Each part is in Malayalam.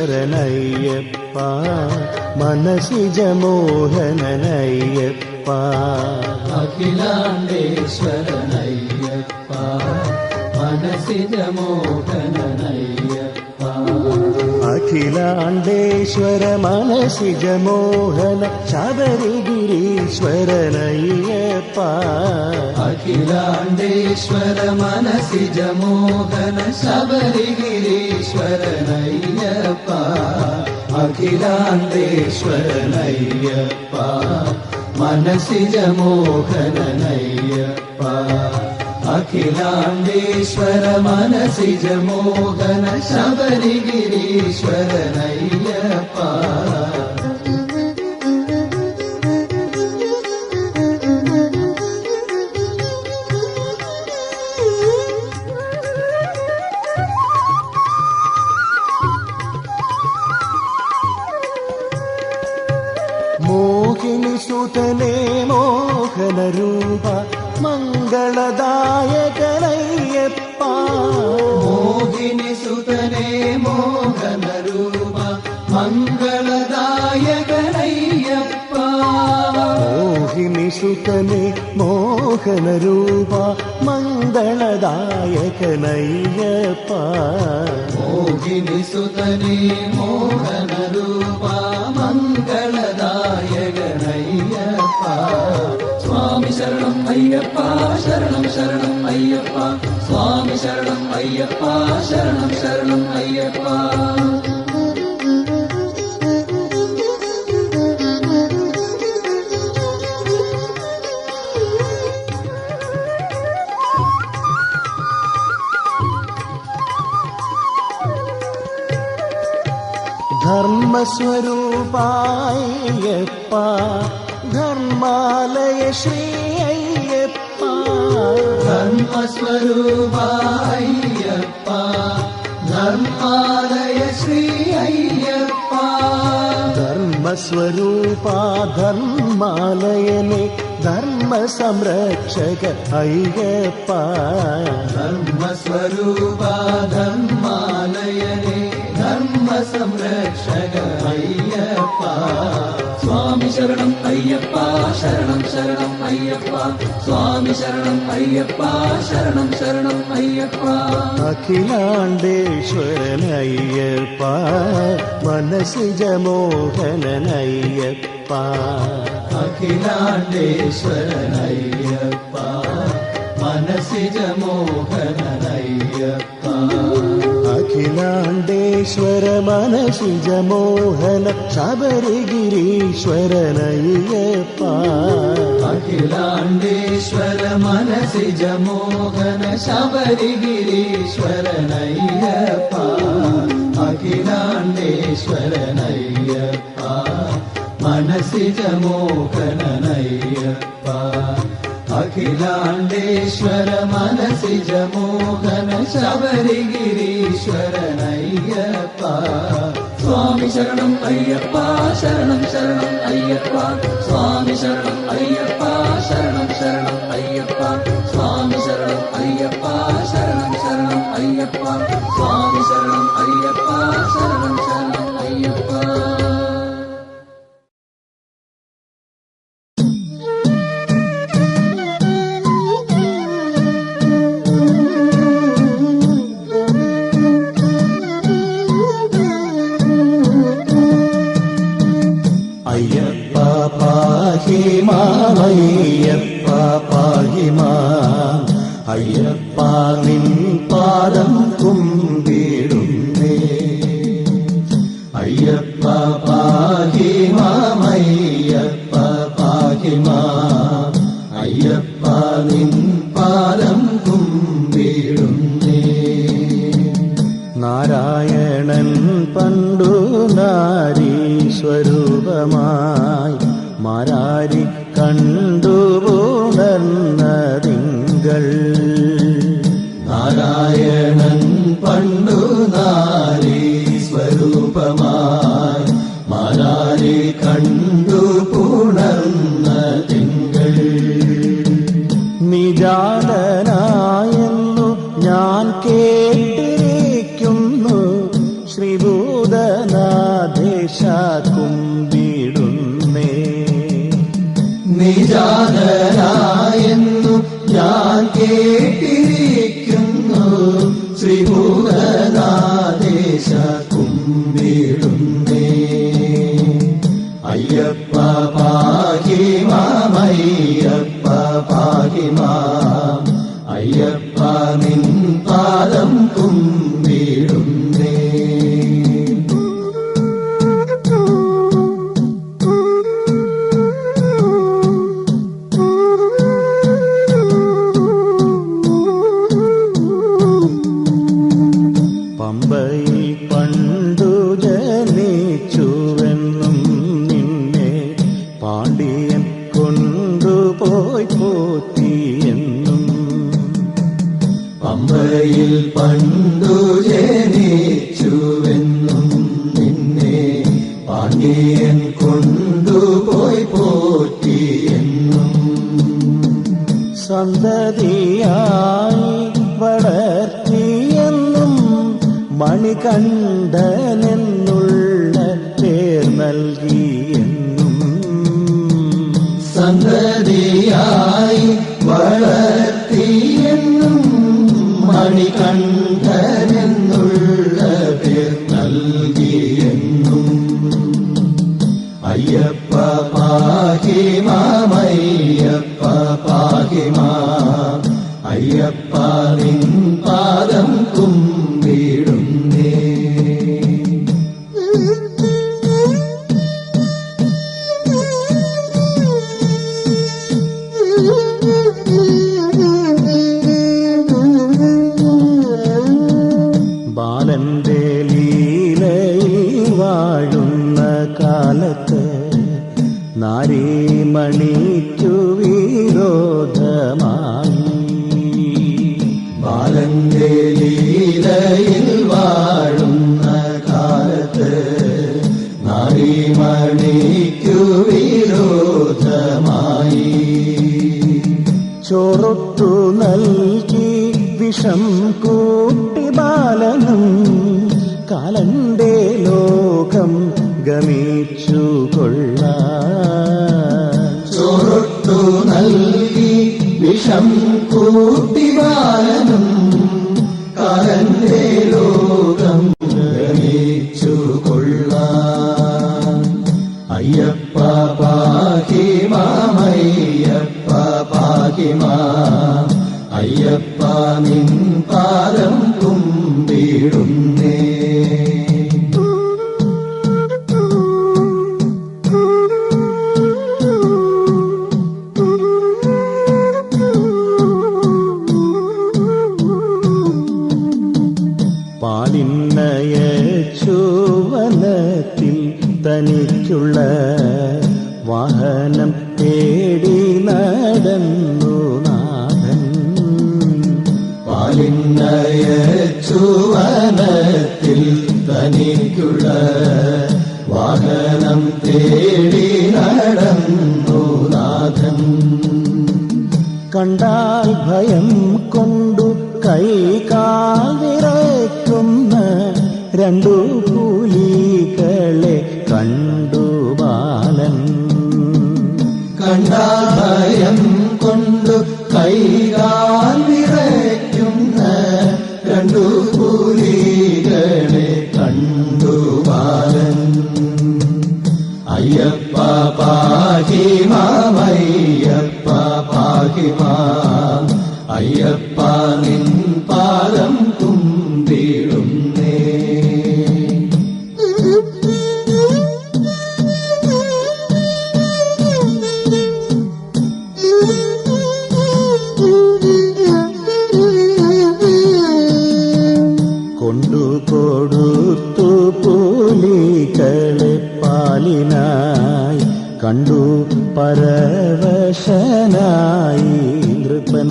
അഖിലാണ്ടേശ്വരനയ്യപ്പ മനസിജമോഹനനയ്യപ്പ അഖിലാണ്ടേശ്വരനയ്യപ്പ മനസിജമോഹനനയ്യപ്പ അഖിലാണ്ടേശ്വര മനസിജമോഹന ശബരിഗിരീശ്വരനയ്യപ്പ അഖിലാണ്ടേശ്വര മനസിജമോഹന ശബരിഗിരീശ്വരനയ്യപ്പ അഖിലാണ്ടേശ്വരനയ്യപ്പ മനസിജമോഹനനയ്യപ്പ അഖിലാണ്ടേശ്വര മനസിജമോഹന ശബരിഗിരീശ്വരനയ്യപ്പ മോഹിനി സുതനേ മോഹനരൂപ മംഗളദായകനയ്യപ്പ മോഹിനി സുതനേ മോഹനരൂപ മംഗളദായകനയ്യപ്പ മോഹിനി സുതനേ മോഹനരൂപ മംഗളദായകനയ്യപ്പ മോഹിനി സുതനേ മോഹനരൂപ മംഗളദായകനയ്യപ്പ സ്വാമി ശരണം അയ്യപ്പ ശരണം ശരണം അയ്യപ്പ സ്വാമി ശരണം അയ്യപ്പ ശരണം ശരണം അയ്യപ്പ ധർമ്മസ്വരൂപായപ്പ ധർമാലയ ശ്രീ അയ്യപ്പ ധർമ്മസ്വരൂപായപ്പ ധർമാലയ ശ്രീ അയ്യപ്പ ധർമ്മസ്വരൂപ ധർമാലയനെ ധർമ്മ സംരക്ഷക അയ്യപ്പ ധർമ്മസ്വരൂപ ധർമാലയനെ ധർമ്മ സംരക്ഷക അയ്യപ്പ സ്വാമി ശരണം അയ്യപ്പ ശരണം ശരണം അയ്യപ്പ സ്വാമി ശരണം അയ്യപ്പ ശരണം ശരണം അയ്യപ്പ അഖിലാണ്ടേശ്വരനയ്യപ്പ മനസിജമോഹനനയ്യപ്പ അഖിലാണ്ടേശ്വരനയ്യപ്പ മനസിജമോഹനനയ്യപ്പ അഖിലാണ്ടേശ്വര മനസിജമോഹന ശബരിഗിരീശ്വരനയ്യപ്പ അഖിലാണ്ടേശ്വര മനസിജമോഹന ശബരിഗിരീശ്വരനയ്യപ്പ അഖിലാണ്ടേശ്വരനയ്യപ്പ മനസിജമോഹനനയ്യപ്പ അഖിലാണ്ടേശ്വര മനസിജമോഹന ശബരിഗിരീശ്വരനയ്യപ്പ സ്വാമി ശരണം അയ്യപ്പ ശരണം ശരണം അയ്യപ്പ സ്വാമി ശരണം അയ്യപ്പ ശരണം ശരണം അയ്യപ്പ സ്വാമി ശരണം അയ്യപ്പ ശരണം ശരണം അയ്യപ്പ സ്വാമി ശരണം അയ്യപ്പ ശരണം ശരണം അയ്യപ്പ അയ്യപ്പ പാഹി മാമയ്യപ്പ പാഹി മാം അയ്യപ്പ നിൻ പാദം കുമ്പിടുന്നേ അയ്യപ്പ പാഹി മാമയ്യപ്പ പാഹി മാം അയ്യപ്പ നിൻ പാദം കുമ്പിടുന്നേ നാരായണൻ പണ്ടു നാരീസ്വരൂപമായി മാരാരി കണ്ടുപുണർന്നതിങ്കൾ നാരായണൻ പണ്ടു കേട്ടിരിക്കുന്നു ശ്രീഭൂതനാഥേശ കുമ്പിടുന്നേ. നിജാതനായെന്നു ഞാൻ കേട്ടിരിക്കുന്നു ശ്രീഭൂതനാഥേശ കുമ്പിടുന്നേ. അയ്യപ്പ പാഹി മാം, അയ്യപ്പ പാഹി മാം, അയ്യപ്പ നിൻ പാദം കുമ്പിടുന്നേ. പമ്പയിൽ പണ്ടു ജനിച്ചുവെന്നും നിന്നെ പാണ്ഡ്യൻ കൊണ്ടുപോയി പോറ്റിയെന്നും. പമ്പയിൽ പണ്ടു ജനിച്ചുവെന്നും നിന്നെ പാണ്ഡ്യൻ കൊണ്ടുപോയി പോറ്റിയെന്നും. സന്തതിയായി വളർത്തിയെന്നും മണികണ്ഠനെന്നുള്ള പേർ നൽകിയെന്നും. സന്തതിയായി വളർത്തിയെന്നും മണികണ്ഠനെന്നുള്ള പേർ നൽകിയെന്നും. അയ്യപ്പ പാഹി മാം, അയ്യപ്പ പാഹി മാം, അയ്യപ്പ നിൻ പാദം കുമ്പിടുന്നേ. ബാലന്റെ ലീലയിൽ വാഴുന്ന കാലത്ത് നാരീമണിക്കു വിരോധമായി. ബാലന്റെ ലീലയിൽ വാഴുന്ന കാലത്ത് നാരീമണിക്കു വിരോധമായി. ചോറൊട്ടു നൽകി വിഷം കൂട്ടി ബാലനും കാലന്റെ ലോകം ഗമിച്ചു കൊള്ളാൻ. ചോറൊട്ടു നൽകി വിഷം കൂട്ടി ബാലനും കാലന്റെ ലോകം ഗമിച്ചു കൊള്ളാൻ. അയ്യപ്പ പാഹി മാം, അയ്യപ്പ പാഹി മാം, അയ്യപ്പ നിൻ പാദം കുമ്പിടുന്നേ. പാലിന്നയച്ചുവനത്തിൽ തനിക്കുള്ള വാഹനം തേടി നടന്നു നാഥൻ. പാലിന്നയച്ചുവനത്തിൽ തനിക്കുള്ള വാഹനം തേടി നടന്നു നാഥൻ. കണ്ടാൽ ഭയം കൊണ്ടു കൈകാൽ വിറയ്ക്കുന്ന രണ്ടു പുലികളെ കണ്ടു ബാലൻ. കണ്ടാൽ ഭയം കൊണ്ടു കൈകാൽ വിറയ്ക്കുന്ന രണ്ടു പുലികളെ കണ്ടു ബാലൻ. അയ്യപ്പ പാഹി മാം, അയ്യപ്പ പാഹി മാം, അയ്യപ്പ നിൻ പാദം കുമ്പിടുന്നേ. കൊണ്ടുകൊടുത്തു പുലികളെ പാലിനായി കണ്ടു പരവശനായി നൃപൻ.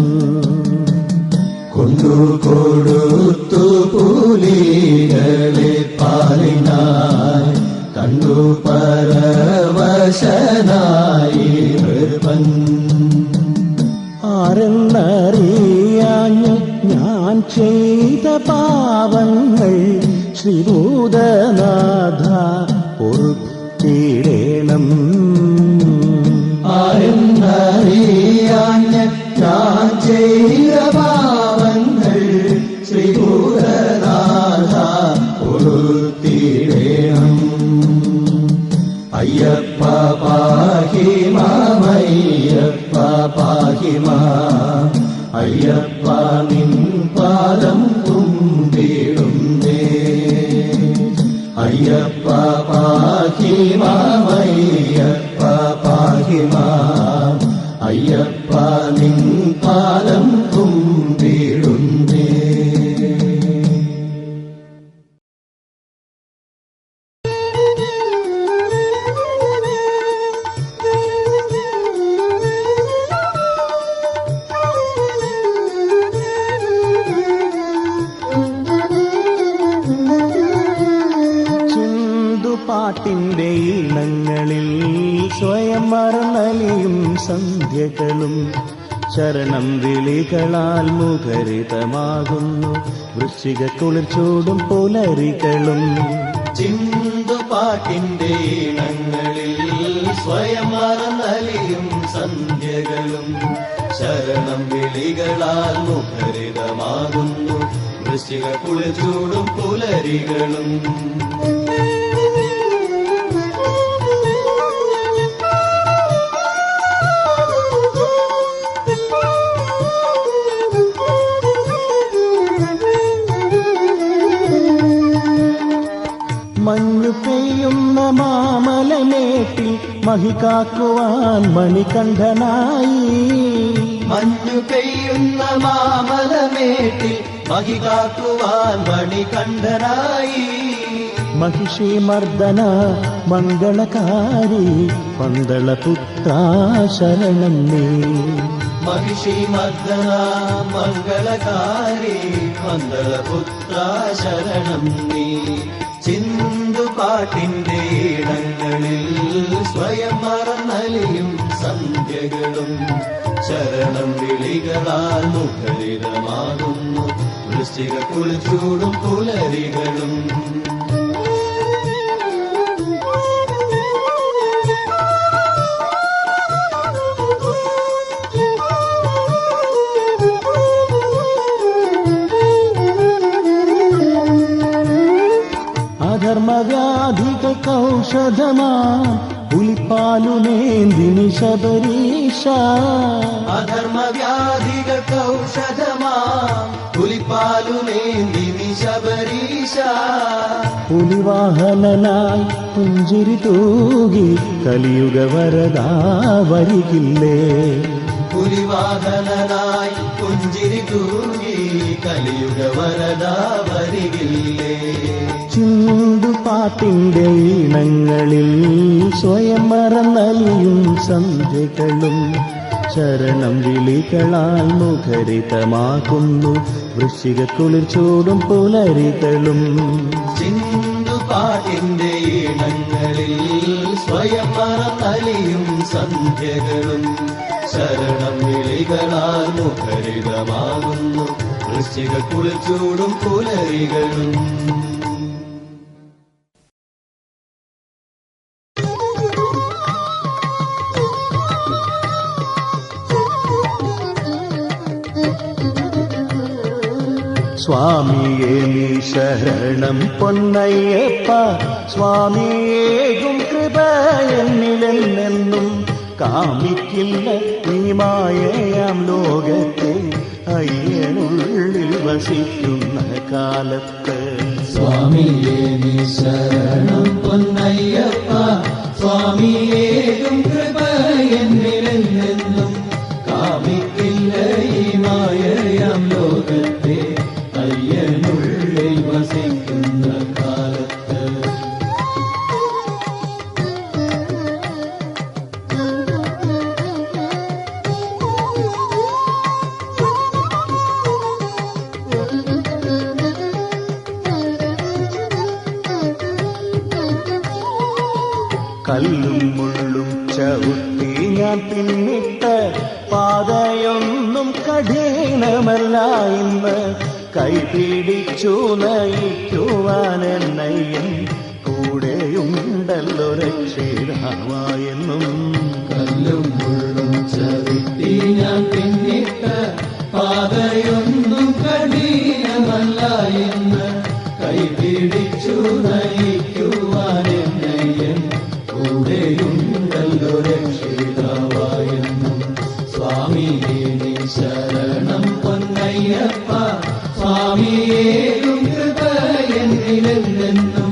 കൊണ്ടുകൊടുത്തു പുലികളെ പാലിനായി കണ്ടു പരവശനായി നൃപൻ. ആരെന്നറിയാഞ്ഞു ഞാൻ ചെയ്ത പാവങ്ങൾ ശ്രീഭൂതനാഥ പൊറുത്തിടേണം. ആരെന്നറിയാഞ്ഞ ഞാൻ ചെയ്ത പാവങ്ങൾ ശ്രീഭൂതനാഥ പൊറുത്തിടേണം. അയ്യപ്പ പാഹി മാമയ്യപ്പ പാഹി മാം. അയ്യപ്പ നിൻ പാദം കുമ്പിടുന്നേ. അയ്യപ്പ പാഹി മാമയ്യപ്പ പാഹി മാം. അയ്യപ്പ നിൻ പാദം കുമ്പിടുന്നേ. പാട്ടിന്റെ ഈണങ്ങളിൽ സ്വയം മറന്നലിയും സന്ധ്യകളും ശരണം വിളികളാൽ മുഖരിതമാകുന്നു വൃശ്ചിക കുളിർച്ചൂടും പുലരികളും. ചിന്തുപാട്ടിന്റെ ഈണങ്ങളിൽ സ്വയം മറന്നലിയും സന്ധ്യകളും ശരണം വിളികളാൽ മുഖരിതമാകുന്നു വൃശ്ചിക കുളിർച്ചൂടും പുലരികളും. മഞ്ഞു പെയ്യുന്ന മാമലമേട്ടിൽ മഹികാക്കുവാൻ മണികണ്ഠനായി. മഞ്ഞു പെയ്യുന്ന മാമലമേട്ടിൽ മഹികാക്കുവാൻ മണികണ്ഠനായി. മഹിഷി മർദ്ദന മംഗളകാരി പന്തളപുത്രാ ശരണം നീ. മഹിഷി മർദ്ദന മംഗളകാരി പന്തളപുത്രാ ശരണം നീ. ചിന്തുപാട്ടിന്റെ ഇടങ്ങളിൽ സ്വയം മറന്നലിയും സന്ധ്യകളും ശരണം വിളികളാൽ മുഖരിതമാകുന്നു വൃശ്ചിക കുളിർച്ചൂടും പുലരികളും. അധർമ്മവ്യാധികൗഷധമാ പുലിപ്പാലുമേന്തിനി ശബരീശ. അധർമ്മവ്യാധികൗഷധമാ പുലിപ്പാലുമേന്തിനി ശബരീശ. പുലിവാഹനനായി പുഞ്ചിരി തൂകി കലിയുഗ വരദാ വരികില്ലേ. പുലിവാഹനനായി പുഞ്ചിരി തൂകി കലിയുഗ വരദാ വരികില്ലേ. ചിന്തുപാട്ടിന്റെ ഈണങ്ങളിൽ സ്വയം മറന്നലിയും സന്ധ്യകളും ശരണം വിളികളാൽ മുഖരിതമാക്കുന്നു വൃശ്ചിക കുളിർച്ചൂടും പുലരികളും. ചിന്തുപാട്ടിന്റെ ഈണങ്ങളിൽ സ്വയം മറന്നലിയും സന്ധ്യകളും ശരണം വിളികളാൽ മുഖരിതമാകുന്നു വൃശ്ചിക കുളിർച്ചൂടും പുലരികളും. സ്വാമിയേ നീ ശരണം പൊന്നയ്യപ്പ. സ്വാമിയേകും കൃപ എന്നിലെന്നെന്നും കാമിക്കില്ല നീ മായയാം ലോകത്തെ അയ്യനുള്ളിൽ വസിക്കുന്ന കാലത്ത്. സ്വാമിയേ നീ ശരണം പൊന്നയ്യപ്പ. സ്വാമിയേകും കൃപ എന്നിലെന്നെന്നും കാമിക്കില്ല ഈ മായയാം ലോകത്തെ അയ്യനുള്ളിൽ വസിക്കുന്ന കാലത്ത്. കല്ലും മുള്ളും ചവിട്ടി ഞാൻ പിന്നിട്ട പാതയൊന്നും കഠിനമല്ല ഇന്ന്. കൈപിടിച്ചു നയിക്കുവാനെന്നയ്യൻ കൂടെയുണ്ടല്ലോ രക്ഷിതാവായെന്നും. കല്ലും മുള്ളും ചവിട്ടി ഞാൻ പിന്നിട്ട പാതയൊന്നും കഠിനമല്ല എന്ന് കൈപിടിച്ചു നയിക്കുവാനെന്നയ്യൻ കൂടെയുണ്ടല്ലോ രക്ഷിതാവായെന്നും. സ്വാമിയേ നീ ശരണം പൊന്നയ്യപ്പ, സ്വാമിയേകും കൃപ എന്നിലെന്നും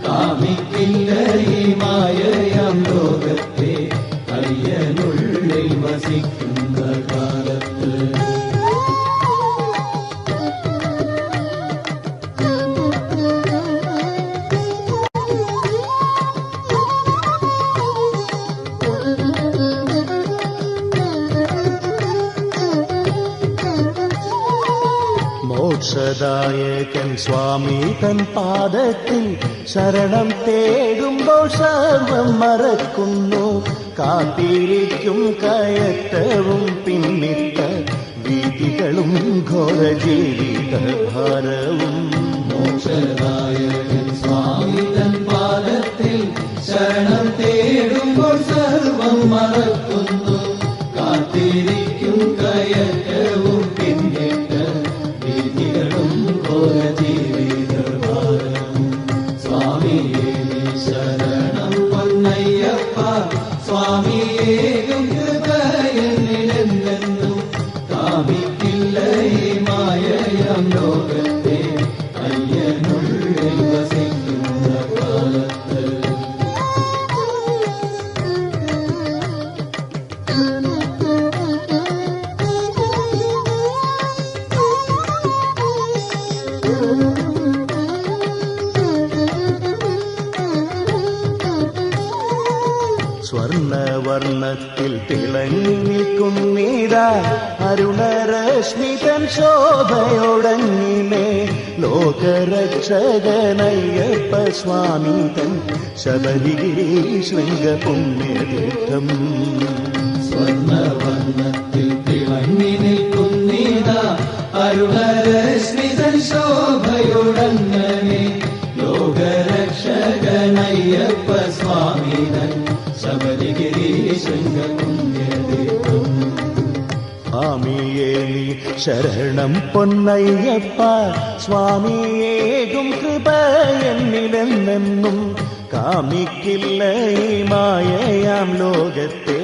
കാമിക്കില്ല ഈ മായയാം ലോകത്തെ അയ്യനുള്ളിൽ വസിക്കുന്ന കാലത്ത്. മോക്ഷദായകൻ സ്വാമി തൻ പാദത്തിൽ ശരണം തേടുമ്പോൾ സർവം മറക്കുന്നു. കാത്തിരിക്കും കയറ്റവും പിന്നിട്ട വീതികളും ഘോര ജീവിത ഭാരവും. മോക്ഷദായകൻ സ്വാമി തൻ പാദത്തിൽ ശരണം തേടുമ്പോൾ സർവം മറക്കുന്നു. കാത്തിരിക്കും കയറ്റവും പിന്നിട്ട വീതികളും ഘോര ജീവിതഭാരവും. സ്വാമിയേ നീ ശരണം പൊന്നയ്യപ്പ, സ്വാമിയേകും കൃപ എന്നിലെന്നും കാമിക്കില്ല ഈ മായയാം ലോകത്തെ അയ്യനുള്ളിൽ വസിക്കുന്ന കാലത്ത്. സ്വർണവർണ്ണത്തിൽ തിളങ്ങി നിൽക്കുന്നീതാ അരുണരശ്മി തൻ ശോഭയോടങ്ങിനെ ലോകരക്ഷകനയ്യപ്പ സ്വാമി തൻ ശബരിഗിരി ശൃംഗ പുണ്യതീർത്ഥം. സ്വർണവർണ്ണത്തിൽ തിളങ്ങി നിൽക്കുന്നീതാ അരുണരശ്മി തൻ ശോഭയോടങ്ങനെ ലോകരക്ഷകനയ്യപ്പ സ്വാമി തൻ ശബരിഗിരി ശൃംഗ പുണ്യതീർത്ഥം. സ്വാമിയേ നീ ശരണം പൊന്നയ്യപ്പ, സ്വാമിയേകും കൃപ എന്നിലെന്നും കാമിക്കില്ല ഈ മായയാം ലോകത്തെ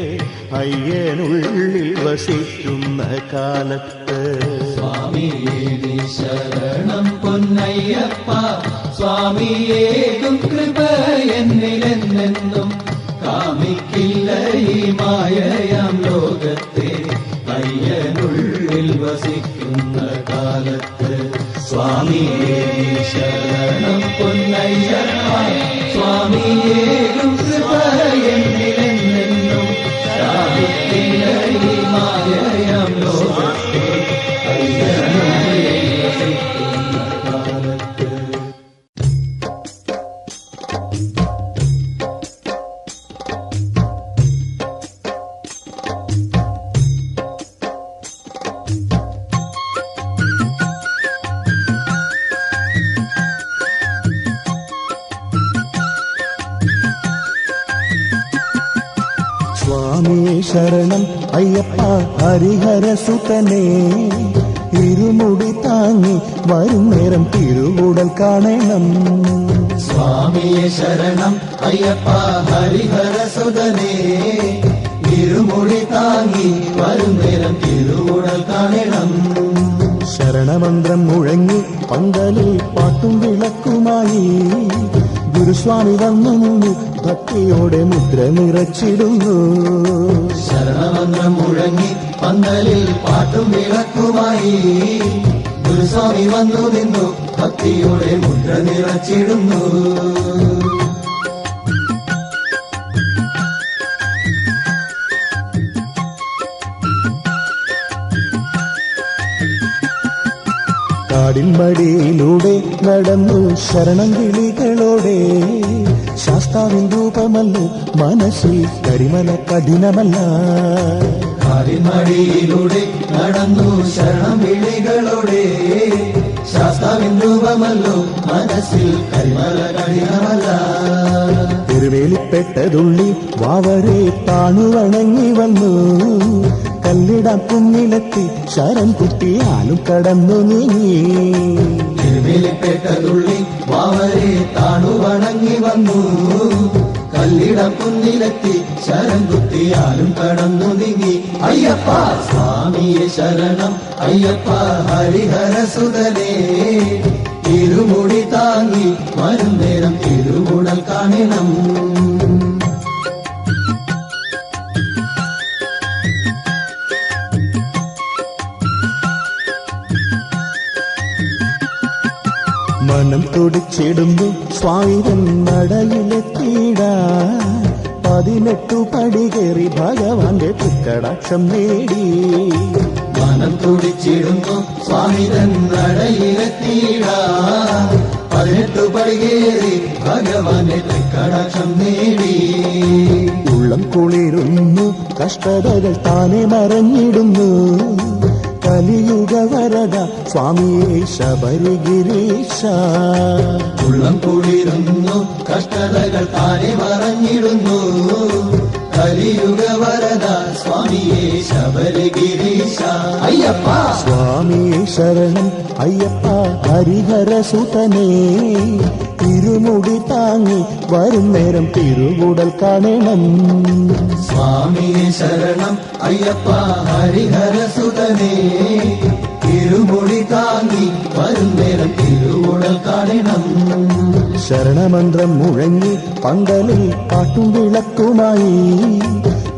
അയ്യനുള്ളിൽ വസിക്കുന്ന കാലത്ത്. സ്വാമിയേ നീ ശരണം പൊന്നയ്യപ്പ, സ്വാമിയേകും കൃപ എന്നിലെന്നും കാമിക്കില്ല ഈ മായയാം ലോകത്തെ അയ്യനുള്ളിൽ വസിക്കുന്ന കാലത്ത്. സ്വാമിയേ നീ ശരണം പൊന്നയ്യപ്പ, സ്വാമിയേകും കൃപ എന്നിലെന്നും കാമിക്കില്ല ഈ മായയാം ലോകത്തെ അയ്യനുള്ളിൽ വസിക്കുന്ന കാലത്ത്. സ്വാമിയേ ശരണം അയ്യപ്പ ഹരിഹരസുതനേ, ഇരുമുടി താങ്ങി വരും നേരം തിരുവുടൽ കാണണം. സ്വാമിയേ ശരണം അയ്യപ്പ ഹരിഹരസുതനേ, ഇരുമുടി താങ്ങി വരും നേരം തിരുവുടൽ കാണണം. ശരണമന്ത്രം മുഴങ്ങി പന്തലിൽ പാട്ടും വിളക്കുമായി ഗുരുസ്വാമി വന്നു നിന്നു ഭക്തിയോടെ മുദ്ര നിറച്ചിടുന്നു. ശരണമന്ത്രം മുഴങ്ങി പന്തലിൽ പാട്ടും വിളക്കുമായി ഗുരുസ്വാമി വന്നു നിന്നു ഭക്തിയോടെ മുദ്ര നിറച്ചിടുന്നു. കാടിൻപടിയിലൂടെ നടന്നു ശരണം വിളികളോടെ, ശാസ്താവിൻ രൂപമല്ലോ മനസ്സിൽ കരിമല കഠിനമല്ല. കാടിൻപടിയിലൂടെ നടന്നു ശരണം വിളികളോടെ, ശാസ്താവിൻ രൂപമല്ലോ മനസ്സിൽ കരിമല കഠിനമല്ല. തിരുവേലിപ്പെട്ടതുള്ളി വാവരെ താണുവണങ്ങി വന്നു, കല്ലിടാൻ കുന്നിലെത്തി ശരം കുത്തിയാലും കടന്നു നീങ്ങി. തിരുവേലിപ്പെട്ടതുള്ളി വാവരെ താണുവണങ്ങി വന്നു, കല്ലിടം കുന്നിലെത്തി ശരം കുത്തിയാലും കടന്നു നീങ്ങി. അയ്യപ്പ സ്വാമിയെ ശരണം, അയ്യപ്പ ഹരിഹരസുതനേ, ഇരുമുടി താങ്ങി വരും നേരം തിരുവുടൽ കാണണം. മനം തുടിച്ചിടുന്നു സ്വാമിതൻ നടയിലെത്തിയിടാൻ, 18 പടി കയറി ഭഗവാന്റെ തൃക്കടാക്ഷം നേടി. മനം തുടിച്ചിടുന്നു സ്വാമിതൻ നടയിലെത്തിയിടാൻ, 18 പടി കയറി ഭഗവാന്റെ തൃക്കടാക്ഷം നേടി. ഉള്ളം കുളിരുന്നു കഷ്ടതകൾ താനെ മറഞ്ഞിടുന്നു, കലിയുഗ വരദ സ്വാമിയെ ശബരിഗിരീശ. ഉള്ളം കുളിരുന്നു കഷ്ടതകൾ താനെ മറഞ്ഞിടുന്നു, കലിയുഗ വരദ സ്വാമിയെ ശബരിഗിരീശ. അയ്യപ്പ സ്വാമിയെ ശരണം, അയ്യപ്പ ഹരിഹരസുതനേ, ഇരുമുടി താങ്ങി വരും നേരം തിരുവുടൽ കാണണം. സ്വാമിയെ ശരണം, അയ്യപ്പ ഹരിഹരസുതനേ, ഇരുമുടി താങ്ങി വരും നേരം തിരുവുടൽ കാണണം. ശരണമന്ത്രം മുഴങ്ങി പന്തലിൽ പാട്ടും വിളക്കുമായി,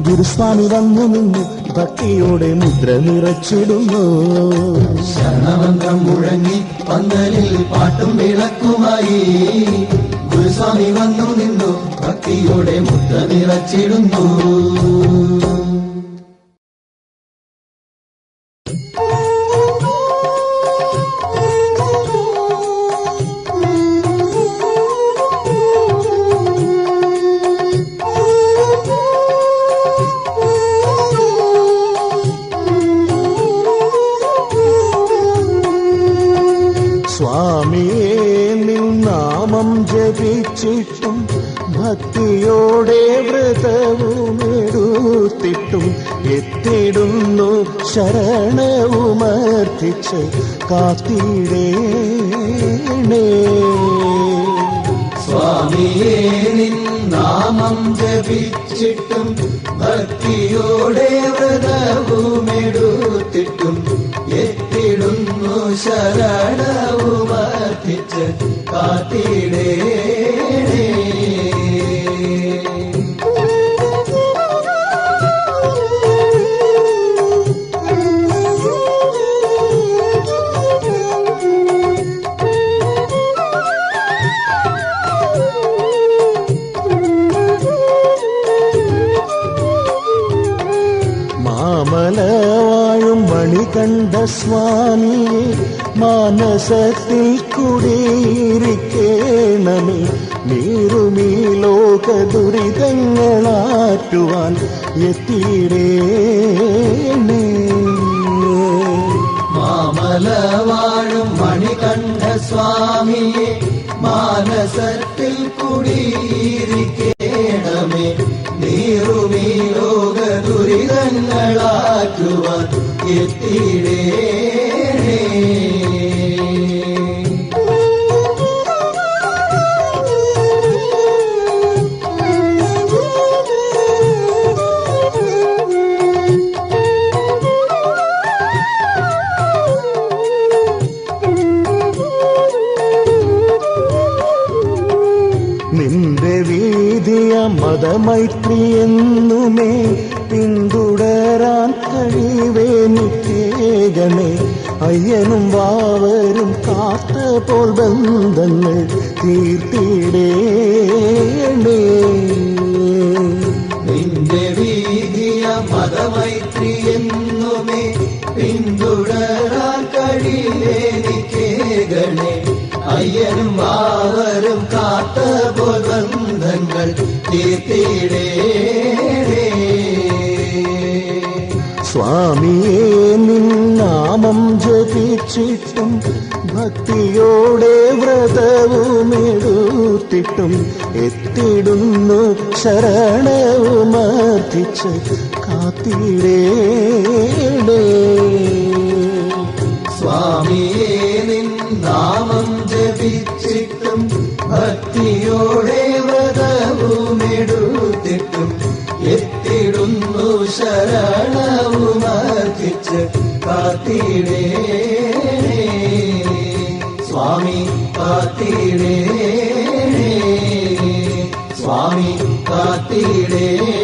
ഗുരുസ്വാമി വന്നു നിന്നു ഭക്തിയോടെ മുദ്ര നിറച്ചിടുന്നു. ശരണമന്ത്രം മുഴങ്ങി പന്തലിൽ പാട്ടും വിളക്കുമായി, ഗുരുസ്വാമി വന്നു നിന്നു ഭക്തിയോടെ മുദ്ര നിറച്ചിടുന്നു. സ്വാമിയേ നിൻ നാമം ജപിച്ചിട്ടും ഭക്തിയോടെ വ്രതവുമെടുത്തിട്ടും എത്തിടുന്നു ശരണവുമർത്ഥിച്ച് കാത്തിടേണേ. സ്വാമിയേ നിൻ നാമം ജപിച്ചിട്ടും ഭക്തിയോടെ വ്രതവുമെടുത്തിട്ടും എത്തിടുന്നു ശരണവുമർത്ഥിച്ച് കാത്തിടേണേ. മാമലവാഴും മണികണ്ഠ സ്വാമിയെ മാനസത്തിൽ കുടിയിരിക്കേണമേ, നീറുമീ ലോക ദുരിതങ്ങളാറ്റുവാൻ എത്തിയിടേണേ. മാമലവാഴും മണികണ്ഠ സ്വാമിയെ മാനസത്തിൽ കുടിയിരിക്കേണമേ, നീറുമീ ലോക ദുരിതങ്ങളാറ്റുവാൻ എത്തിയിടേണേ. നിന്റെ വീതിയ മതമൈത്രി എന്നുമേ പിന്തുടരാൻ കഴിവേനിക്കേകണേ, അയ്യനും വാവരും കാത്ത പോൽ ബന്ധങ്ങൾ തീർത്തിടേണേ. നിന്റെ വീതിയ മതമൈത്രി എന്നുമേ പിന്തുടരാൻ കഴിവേനിക്കേകണേ, അയ്യനും വാവരും കാത്ത പോൽ ബന്ധങ്ങൾ തീർത്തിടേണേ. സ്വാമിയേ നിൻ നാമം ജപിച്ചിട്ടും ഭക്തിയോടെ വ്രതവുമെടുത്തിട്ടും എത്തിടുന്നു ശരണവുമർത്തിച്ച് കാത്തിടേണേ. സ്വാമിയേ നിൻ നാമം ജപിച്ചിട്ടും ഭക്തിയോടെ വ്രതവുമെടുത്തിട്ടും എത്തിടുന്നു ശരണവുമർത്തിച്ച് കാത്തിടേണേ. സ്വാമി കാത്തിടേണേ, സ്വാമി കാത്തിടേണേ.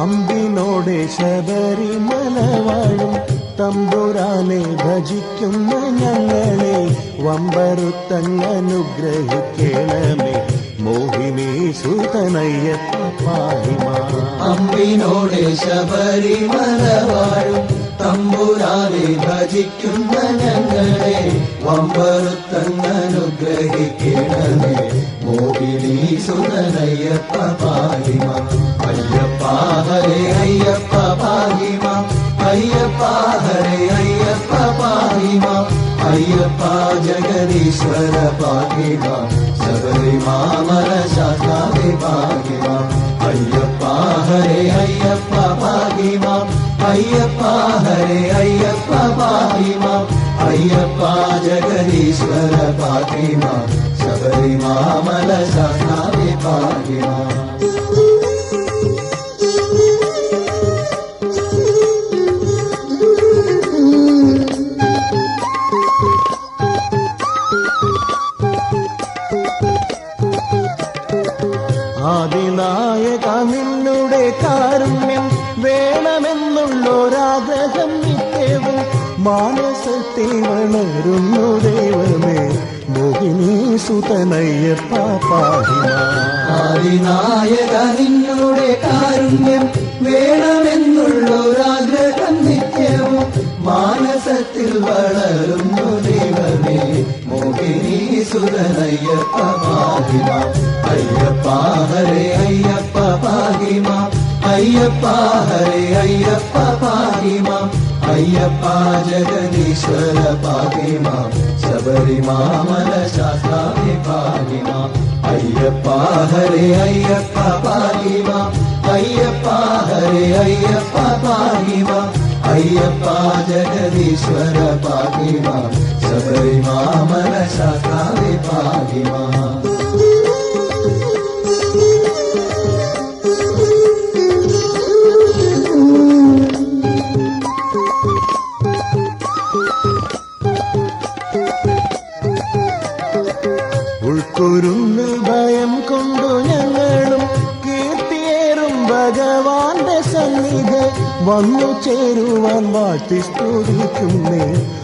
അമ്പിനോടെ ശബരിമല വാഴും തമ്പുരാനെ ഭജിക്കുന്ന ഞങ്ങളെ വമ്പറുത്തങ്ങനുഗ്രഹിക്കണമേ. മോഹിനി സുതനയ്യപ്പ പാഹിമാ. അമ്പിനോടെ ശബരിമല വാഴും തമ്പുരാനെ ഭജിക്കുന്ന ഞങ്ങളെ വമ്പറുത്തങ്ങനുഗ്രഹിക്കണമേ. മോഹിനി സുതനയ്യപ്പ പാഹിമാ. അയ്യപ്പ ഹരേ അയ്യപ്പ പാഹിമാ. അയ്യപ്പ ഹരേ അയ്യപ്പ പാഹിമാ. അയ്യപ്പ ജഗദീശ്വര പാഹിമാ. ശബരിമാമല ശാസ്താവേ പാഹിമാ. അയ്യപ്പ ഹരേ അയ്യപ്പ പാഹിമാ. അയ്യപ്പ ഹരേ അയ്യപ്പ പാഹിമാ. അയ്യപ്പ ജഗദീശ്വര പാഹിമാ. ശബരിമാമല ശാസ്താവേ പാഹിമാ. ആദിനായക നിന്നുടെ കാരുണ്യം വേണമെന്നുള്ളൊരാഗ്രഹം നിത്യവും മാനസത്തിൽ വളരുന്നു ദൈവമേ. മോഹിനി സുതനയ്യപ്പ പാഹിമാ. ആദിനായക നിന്നുടെ കാരുണ്യം വേണമെന്നുള്ളൊരാഗ്രഹം നിത്യവും മാനസത്തിൽ വളരുന്നു ദൈവമേ. മോഹിനി സുതനയ്യപ്പ പാഹിമാ. അയ്യപ്പ ഹരേ അയ്യപ്പ പാഹിമാ. അയ്യപ്പ ഹരേ അയ്യപ്പ പാഹിമാ. അയ്യപ്പ ജഗദീശ്വര പാഹിമാ. ശബരിമാമല ശാസ്താവേ പാഹിമാ. അയ്യപ്പ ഹരേ അയ്യപ്പ പാഹിമാ. അയ്യപ്പ ഹരേ അയ്യപ്പ പാഹിമാ. അയ്യപ്പ ജഗദീശ്വര പാഹിമാ. ശബരിമാമല ശാസ്താവേ പാഹിമാ. ഉൾക്കൊരുന്ന് ഭയം കൊണ്ടു ഞങ്ങളും കീർത്തിയേറും ഭഗവാന്റെ സന്നിധി വന്നു ചേരുവാൻ വാഴ്ത്തി സ്തുതിക്കുന്നേ.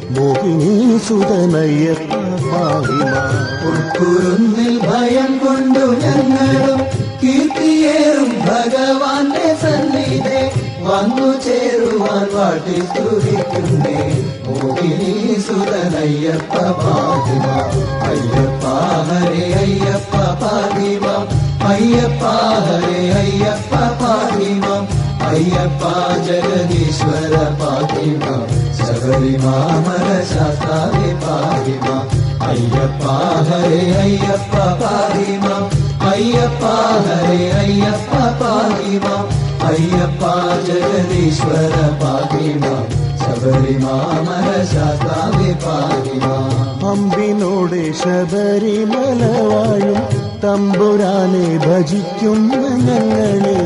മോഹിനി സുതനയ്യപ്പ പാഹിമാ. ഉൾക്കുറുന്നിൽ ഭയം കൊണ്ടു ഞങ്ങളും കീർത്തിയേറും ഭഗവാന്റെ സന്നിധി വന്നു ചേരുവാൻ വാട്ടി സ്തുതിക്കുന്നേ. മോഹിനി സുതനയ്യപ്പ പാഹിമാ. അയ്യപ്പ ഹരേ അയ്യപ്പ പാഹിമാ. അയ്യപ്പ ഹരേ അയ്യപ്പ പാഹിമാ. അയ്യപ്പ ജഗദീശ്വര പാഹിമാ. ശബരിമാമല ശാസ്താവേ പാഹിമാ. അയ്യപ്പ ഹരേ അയ്യപ്പ പാഹിമാ. അയ്യപ്പ ഹരേ അയ്യപ്പ പാഹിമാ. അയ്യപ്പ ജഗദീശ്വര പാഹിമാ. ശബരിമാമല ശാസ്താവേ പാഹിമാ. അമ്പിനോടെ ശബരിമല വാഴും തമ്പുരാനെ ഭജിക്കുന്ന ഞങ്ങളെ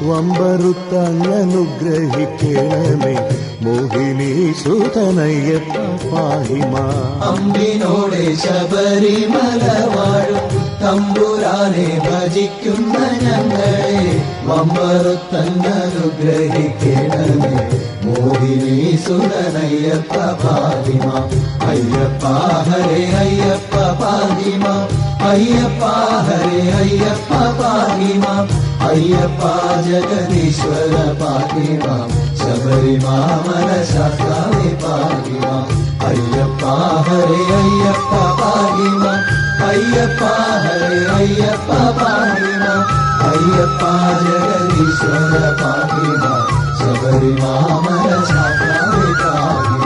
വമ്പറുത്തങ്ങനുഗ്രഹിക്കണമേ. മോഹിനി സുതനയ്യപ്പ പാഹിമാ. അമ്പിനോടെ ശബരിമല വാഴും തമ്പുരാനെ ഭജിക്കുന്ന ഞങ്ങളെ വമ്പറുത്തങ്ങനുഗ്രഹിക്കണമേ. മോഹിനി സുതനയ്യപ്പ പാതിമ അയ്യപ്പ ഹരേ അയ്യപ്പ പാതിമ അയ്യപ്പ ഹരേ അയ്യപ്പ പാതിമ അയ്യപ്പ ജഗദീശ്വര പാതിമ ശബരിമാമല ശാസ്താവേ പാതിമ അയ്യപ്പ ഹരേ അയ്യപ്പ പാതിമ അയ്യപ്പ ഹരേ അയ്യപ്പ പാതിമ അയ്യപ്പ ജഗദീശ്വര പാതിമ ശബരിമാമല ശാസ്താവേ പാതിമ.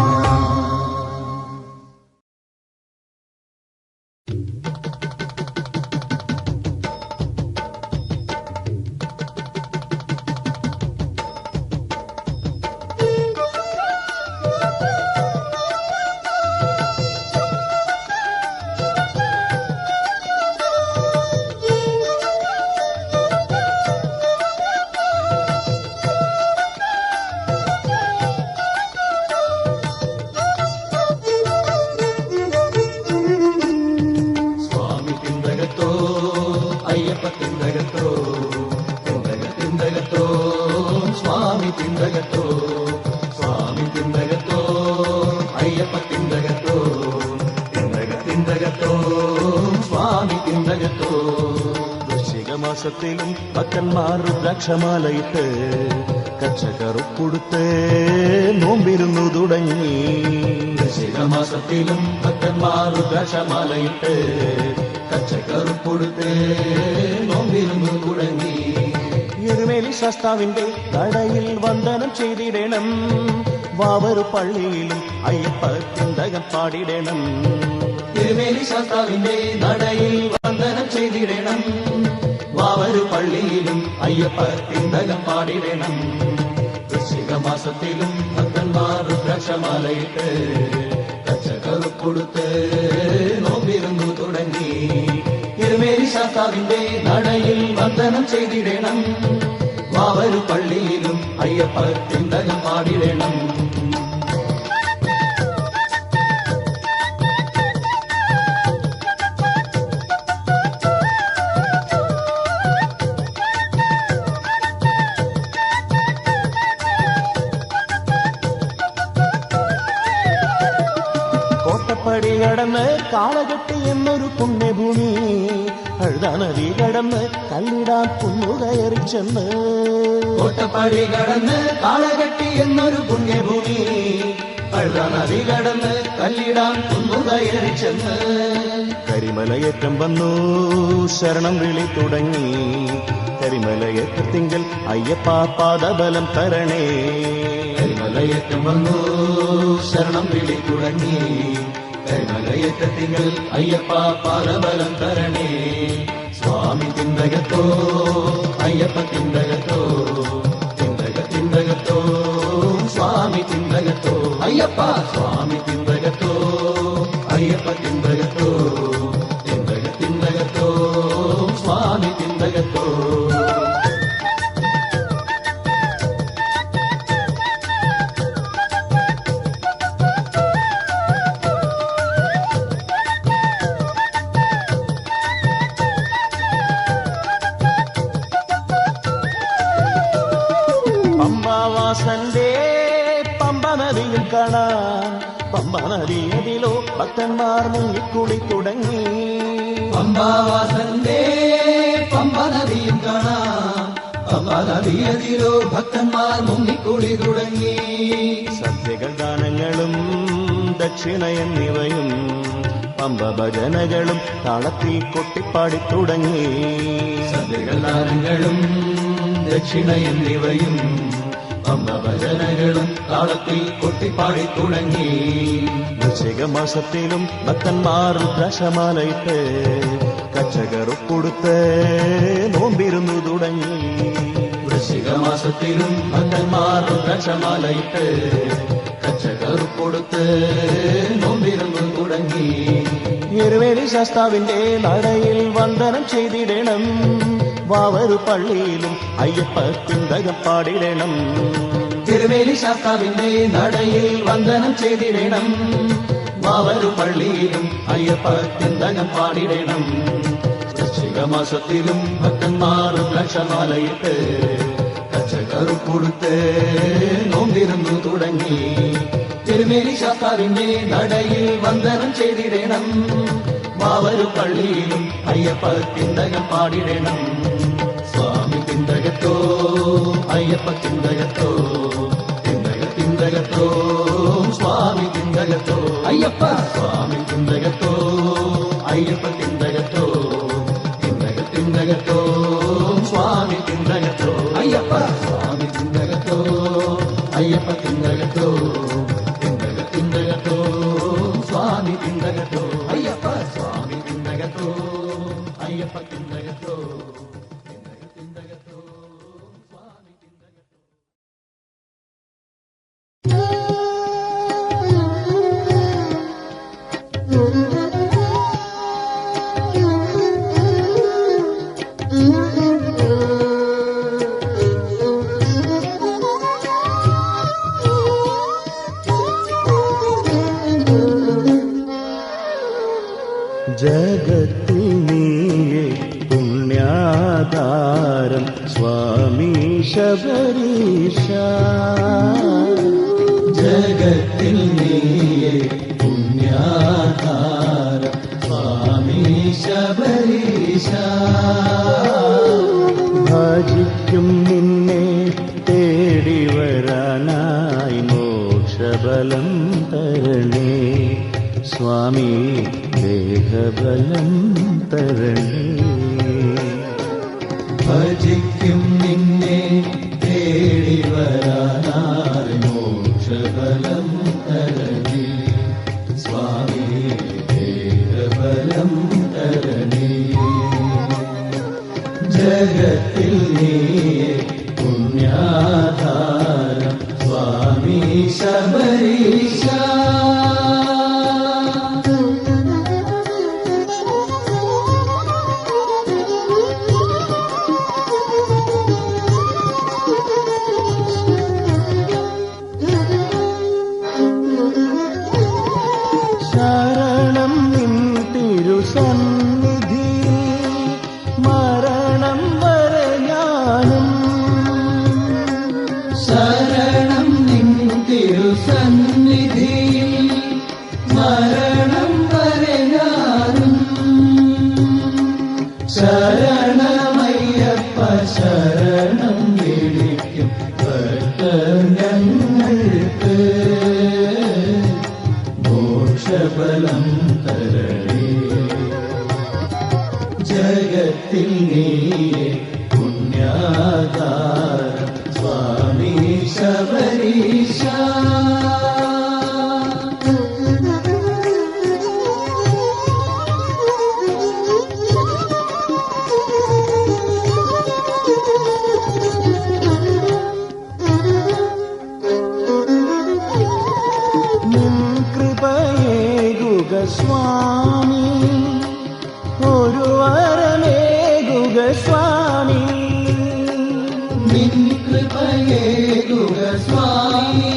വൃശ്ചികമാസത്തിലും ഭക്തന്മാർ രുദ്രാക്ഷമാലയിട്ട് കച്ചകറുപ്പെടുത്ത് നോമ്പിരുന്നു തുടങ്ങി. വൃശ്ചികമാസത്തിലും ഭക്തന്മാർ രുദ്രാക്ഷമാലയിട്ട് കച്ചകറുപ്പെടുത്ത് നോമ്പിരുന്നു തുടങ്ങി. എരുമേലി ശാസ്താവിന്റെ കടയിൽ വന്ദനം ചെയ്തിടണം, വാവരു പള്ളിയിലും അയ്യപ്പ ചിന്തകം പാടിടണം. എരുമേലി ശാസ്താവിന്റെ നടയിൽ വന്ദനം ചെയ്തിടണം, വാവരു പള്ളിയിലും അയ്യപ്പ ചിന്തകം പാടിടണം. വൃശ്ചികമാസത്തിലും ഭക്തന്മാർ രുദ്രാക്ഷമാലയിട്ട് കച്ചകറുപ്പെടുത്ത് നോമ്പിരുന്നു തുടങ്ങി. എരുമേലി ശാസ്താവിന്റെ നടയിൽ വന്ദനം ചെയ്തിടണം, വാവരു പള്ളിയിലും അയ്യപ്പ ചിന്തകം പാടിടണം. കോട്ടപ്പടി കടന്ന് കാളകെട്ടി എന്നൊരു പുണ്യഭൂമി, നദി കടന്ന് കല്ലിടാൻ കുന്നുകയറി ചെന്ന്. കോട്ടപ്പടി കടന്ന് കാളകെട്ടി എന്നൊരു പുണ്യഭൂമി, നദി കടന്ന് കല്ലിടാൻ കുന്നുകയറി ചെന്ന്. കരിമലയേറ്റം വന്നു ശരണം വിളി തുടങ്ങി, കരിമലയേറ്റത്തിങ്കൽ അയ്യപ്പ പാദബലം തരണേ. കരിമലയേറ്റം വന്നു ശരണം വിളി തുടങ്ങി, കരിമലയേറ്റത്തിങ്കൽ അയ്യപ്പ പാദബലം തരണേ. സ്വാമി ചിന്തകത്തോ അയ്യപ്പ ചിന്തകത്തോ, ചിന്തകത്തോ സ്വാമി ചിന്തകത്തോ അയ്യപ്പ, സ്വാമി ചിന്തകത്തോ അയ്യപ്പ ചിന്തകത്തോ, ചിന്തകത്തോ സ്വാമി ചിന്തകത്തോ. പമ്പാവാസന്റെ പമ്പ നദിയിൽ കാണാൻ, പമ്പ നദിയതിലോ ഭക്തന്മാർ മുങ്ങിക്കുളി തുടങ്ങി. പമ്പാവാസന്റെ പമ്പ നദിയും കാണാം, പമ്പ നദിയതിലോ ഭക്തന്മാർ മുങ്ങിക്കുളി തുടങ്ങി. സദ്യകൾ ദാനങ്ങളും ദക്ഷിണ എന്നിവയും പമ്പ ഭജനകളും താളത്തിൽ കൊട്ടിപ്പാടി തുടങ്ങി. സദ്യകൾ ദാനങ്ങളും ദക്ഷിണ എന്നിവയും പമ്പ ഭജനകളും താളത്തിൽ കൊട്ടിപ്പാടി തുടങ്ങി. വൃശ്ചികമാസത്തിലും ഭക്തന്മാർ രുദ്രാക്ഷമാലയിട്ട് കച്ചകറുപ്പെടുത്ത് നോമ്പിരുന്നു തുടങ്ങി. വൃശ്ചികമാസത്തിലും ഭക്തന്മാർ രുദ്രാക്ഷമാലയിട്ട് കച്ചകറുപ്പെടുത്ത് നോമ്പിരുന്നു തുടങ്ങി. എരുമേലി ശാസ്താവിന്റെ നടയിൽ വന്ദനം ചെയ്തിടണം, വാവരു പള്ളിയിലും അയ്യപ്പ ചിന്തകം പാടിടണം. തിരുവേലി ശാസ്താവിന്റെ നടയിൽ വന്ദനം ചെയ്തിടണം, വാവരു പള്ളിയിലും അയ്യപ്പ ചിന്തകം പാടിടണം. വൃശ്ചികമാസത്തിലും ഭക്തന്മാർ രുദ്രാക്ഷമാലയിട്ട് കച്ചക കറുപ്പൊടുത്ത് നോമ്പിരുന്നു തുടങ്ങി. തിരുമേനി ശാസ്താവിന്റെ നടയിൽ വന്ദനം ചെയ്തിടണം. വാവരു പള്ളിയിലും അയ്യപ്പ തിന്തകം പാടിടണം. സ്വാമി തിന്തകത്തോ അയ്യപ്പ തിന്തകത്തോ, തിന്തകത്തോ സ്വാമി തിന്തകത്തോ അയ്യപ്പ, സ്വാമി തിന്തകത്തോ അയ്യപ്പ തിന്തകത്തോ, തിന്തകത്തോ സ്വാമി തിന്തകത്തോ അയ്യപ്പ, സ്വാമി തിന്തകത്തോ അയ്യപ്പ തിന്തകത്തോ, തിന്തകത്തോ സ്വാമി തിന്തകത്തോ അയ്യപ്പ, സ്വാമി തിന്തകത്തോ അയ്യപ്പ തിന്തകത്തോ, തിന്തകത്തോ സ്വാമി തിന്തകത്തോ. ജഗത്തിൽ നീയേ പുണ്യാധാരം സ്വാമി ശബരീശ. ജഗത്തിൽ നീയേ പുണ്യാധാരം സ്വാമി ശബരീശ. ഭജിക്കും നിന്നെ തേടി വരാനായി മോക്ഷബലം തരണേ സ്വാമി, ദേഹബലം തരണേ. ഭജിക്കും നിന്നെ തേടി വരാനായി മോക്ഷബലം തരണേ സ്വാമി, ദേഹബലം തരണേ. ജഗത്തിൽ നീയേ പുണ്യാധാരം സ്വാമി ശബരീശ. ശരണം നിൻ തിരുസന്നിധി, മരണം വരെ ഞാനും. ശരണം നിൻ തിരുസന്നിധിയിൽ മരണം വരെ ഞാനും. ശരണമയ്യപ്പ ശരണം വിളിക്കും ഭക്തർ ഞങ്ങൾക്ക്, മോക്ഷബലം തരണേ. ജഗത്തിൽ നീയേ പുണ്യാധാരം സ്വാമി ശബരീശ. നിൻ കൃപയേകുക സ്വാമി, ഒരു വരമേകുക സ്വാമി. നിൻ കൃപയേകുക സ്വാമി,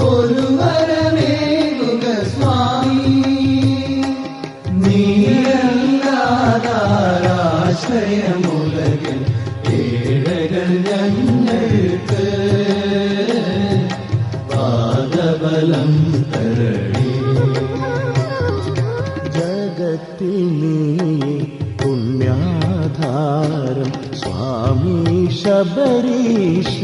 ഒരു വരമേകുക സ്വാമി. നീയല്ലാതാരാശ്രയമുലകിൽ ഏഴകൾ ഞങ്ങൾക്ക്, പാദബലം തരണേ. ജഗത്തിൽ നീയേ പുണ്യാധാരം സ്വാമി ശബരീശ.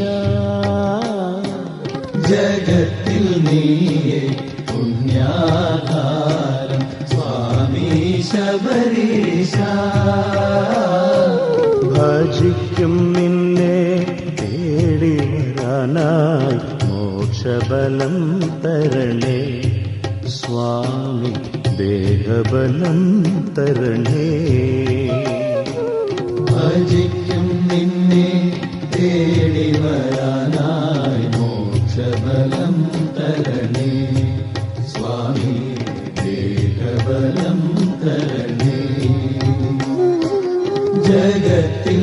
ജഗത്തിൽ നീയേ പുണ്യാധാരം സ്വാമി ശബരീശ. ഭജിക്കും നിന്നെ തേടി വരാനായി മോക്ഷബലം തരണേ സ്വാമി, ദേഹബലം തരണേ. ഭജിക്കും നിന്നെ തേടി വരാനായി മോക്ഷബലം തരണേ സ്വാമി, ദേഹബലം തരണേ. ജഗത്തിൽ